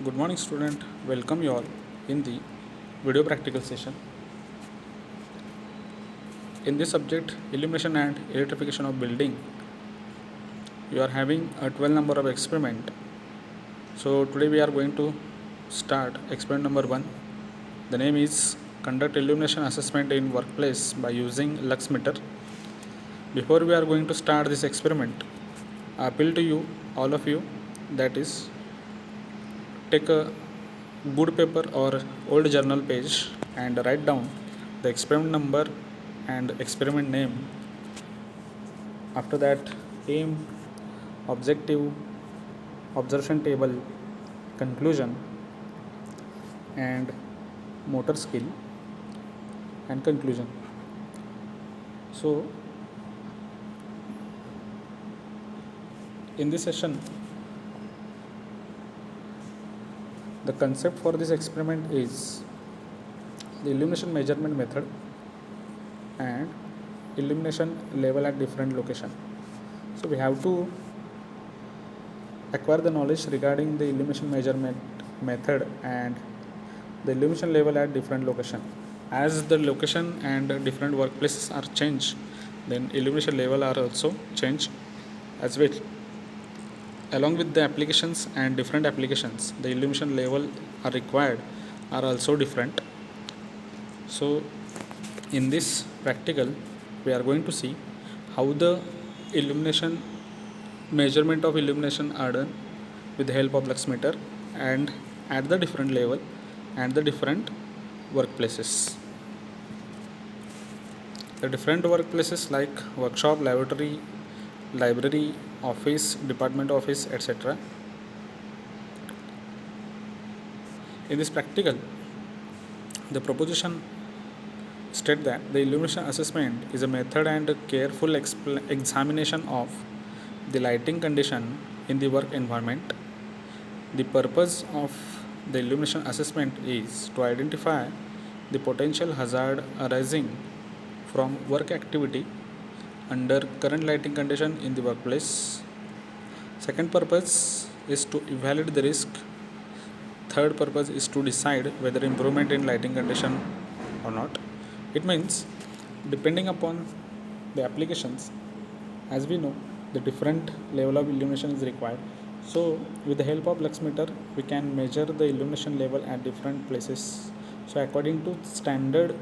Good morning, student. Welcome you all in the video practical session. In this subject, illumination and electrification of building, you are having a 12 number of experiment. So today we are going to start experiment number 1. The name is conduct illumination assessment in workplace by using lux meter. Before we are going to start this experiment, I appeal to you, all of you, that is, take a good paper or old journal page and write down the experiment number and experiment name. After that, aim, objective, observation table, conclusion, and motor skill and conclusion. So in this session, the concept for this experiment is the illumination measurement method and illumination level at different location. So we have to acquire the knowledge regarding the illumination measurement method and the illumination level at different location. As the location and different workplaces are changed, then illumination level are also changed as well. Along with the applications and different applications, the illumination level are required are also different. So in this practical, we are going to see how the illumination measurement of illumination are done with the help of lux meter and at the different level and the different workplaces. The different workplaces like workshop, laboratory, library, office, department office, etc. In this practical, the proposition state that the illumination assessment is a method and a careful examination of the lighting condition in the work environment. The purpose of the illumination assessment is to identify the potential hazard arising from work activity under current lighting condition in the workplace. Second purpose is to evaluate the risk. Third purpose is to decide whether improvement in lighting condition or not. It means depending upon the applications, as we know, the different level of illumination is required. So with the help of lux meter, we can measure the illumination level at different places. So according to standard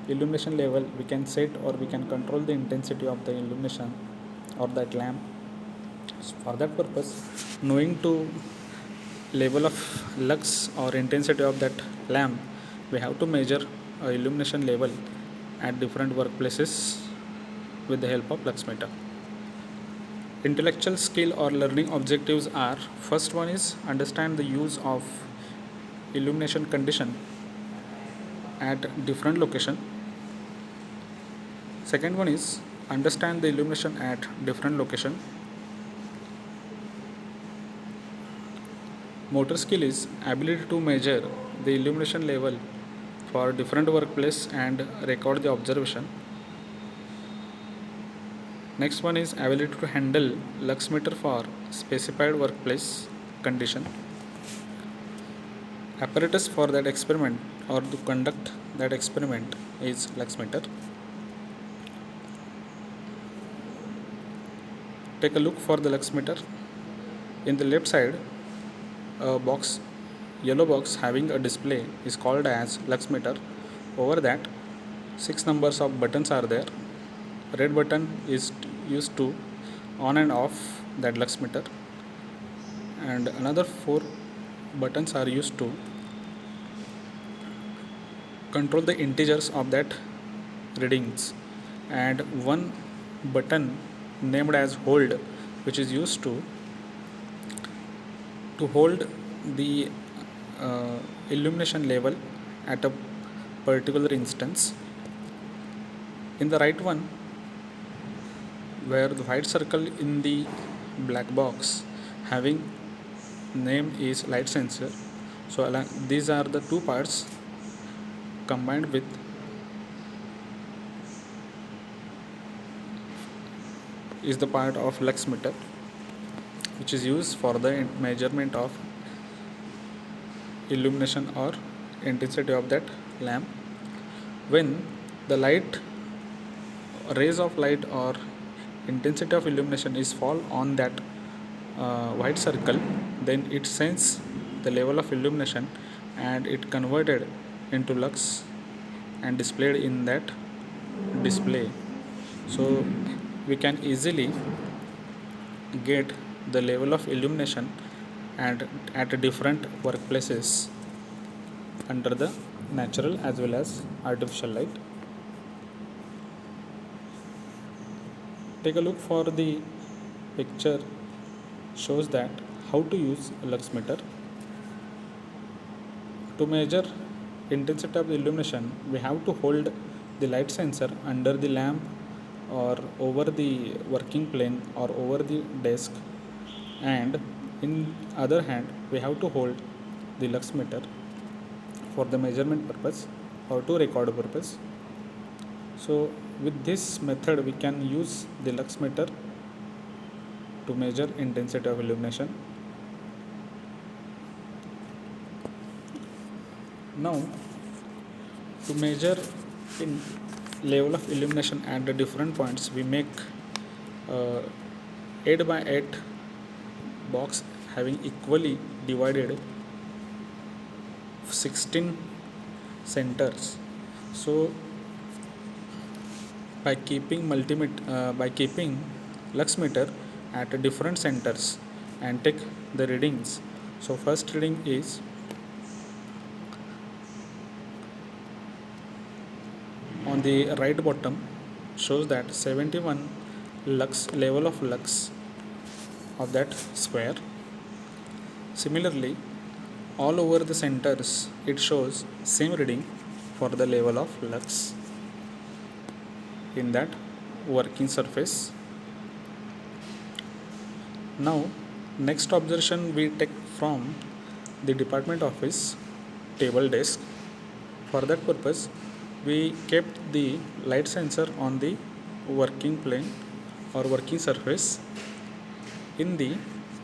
illumination level, we can set or we can control the intensity of the illumination or that lamp. So for that purpose, knowing to level of lux or intensity of that lamp, we have to measure illumination level at different workplaces with the help of lux meter. Intellectual skill or learning objectives are: first one is understand the use of illumination condition at different location. Second one is understand the illumination at different location. Motor skill is ability to measure the illumination level for different workplace and record the observation. Next one is ability to handle lux meter for specified workplace condition. Apparatus for that experiment or to conduct that experiment is lux meter. Take a look for the lux meter. In the left side, a box, yellow box having a display is called as lux meter. Over that, 6 numbers of buttons are there. Red button is used to on and off that lux meter, and another 4 buttons are used to control the integers of that readings, and one button named as hold, which is used to hold the illumination level at a particular instance. In the right one, where the white circle in the black box having name is light sensor, so these are the two parts combined with is the part of lux meter, which is used for the measurement of illumination or intensity of that lamp. When the light rays of light or intensity of illumination is fall on that white circle, then it sends the level of illumination and it converted into lux and displayed in that display. So we can easily get the level of illumination and at different workplaces under the natural as well as artificial light. Take a look for the picture shows that how to use a lux meter. To measure intensity of the illumination, we have to hold the light sensor under the lamp or over the working plane or over the desk, and in other hand we have to hold the lux meter for the measurement purpose or to record purpose. So with this method we can use the lux meter to measure intensity of illumination. Now to measure in level of illumination at the different points, we make 8 by 8 box having equally divided 16 centers. So by keeping lux meter at different centers and take the readings. So first reading is on the right bottom, shows that 71 lux level of lux of that square. Similarly, all over the centers it shows same reading for the level of lux in that working surface. Now next observation we take from the department office table desk. For that purpose we kept the light sensor on the working plane or working surface in the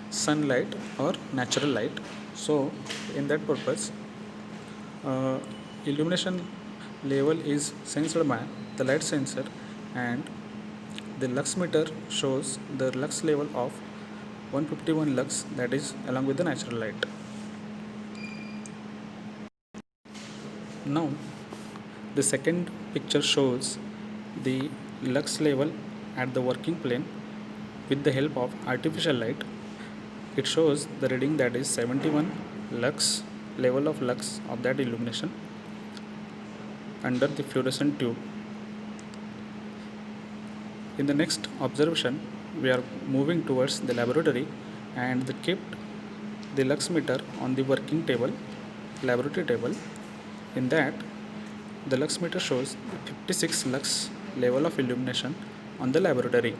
sunlight or natural light. So in that purpose illumination level is sensed by the light sensor, and the lux meter shows the lux level of 151 lux, that is along with the natural light. Now the second picture shows the lux level at the working plane with the help of artificial light. It shows the reading that is 71 lux level of lux of that illumination under the fluorescent tube. In the next observation we are moving towards the laboratory and we kept the lux meter on the working table, laboratory table. In that the lux meter shows 56 lux level of illumination on the laboratory.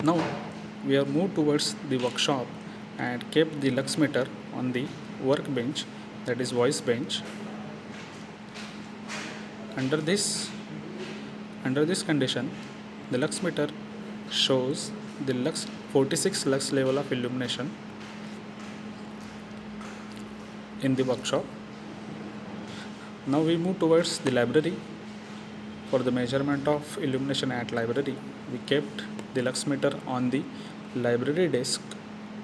Now we are moved towards the workshop and kept the lux meter on the workbench, that is voice bench. Under this condition the lux meter shows the 46 lux level of illumination in the workshop. Now we move towards the library. For the measurement of illumination at library, we kept the lux meter on the library desk.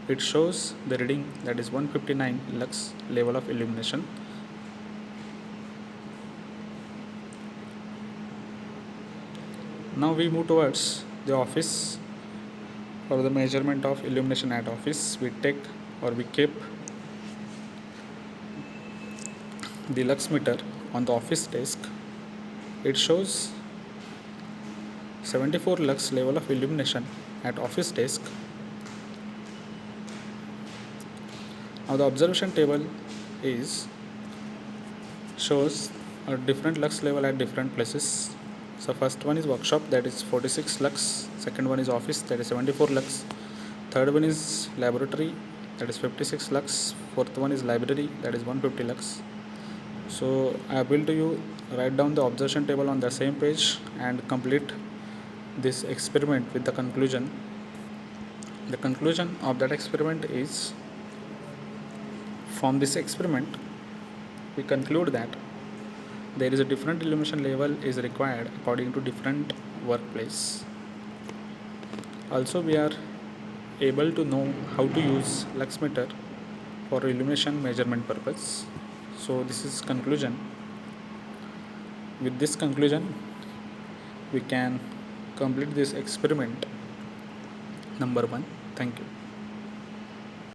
It shows the reading that is 159 lux level of illumination. Now we move towards the office. For the measurement of illumination at office, we keep the lux meter on the office desk. It shows 74 lux level of illumination at office desk. Now the observation table shows a different lux level at different places. So first one is workshop, that is 46 lux. Second one is office, that is 74 lux. Third one is laboratory, that is 56 lux. Fourth one is library, that is 150 lux. So I will to you write down the observation table on the same page and complete this experiment with the conclusion. The conclusion of that experiment is, from this experiment we conclude that there is a different illumination level is required according to different workplace. Also, we are able to know how to use lux meter for illumination measurement purpose. So this is conclusion. With this conclusion we can complete this experiment number 1. Thank you.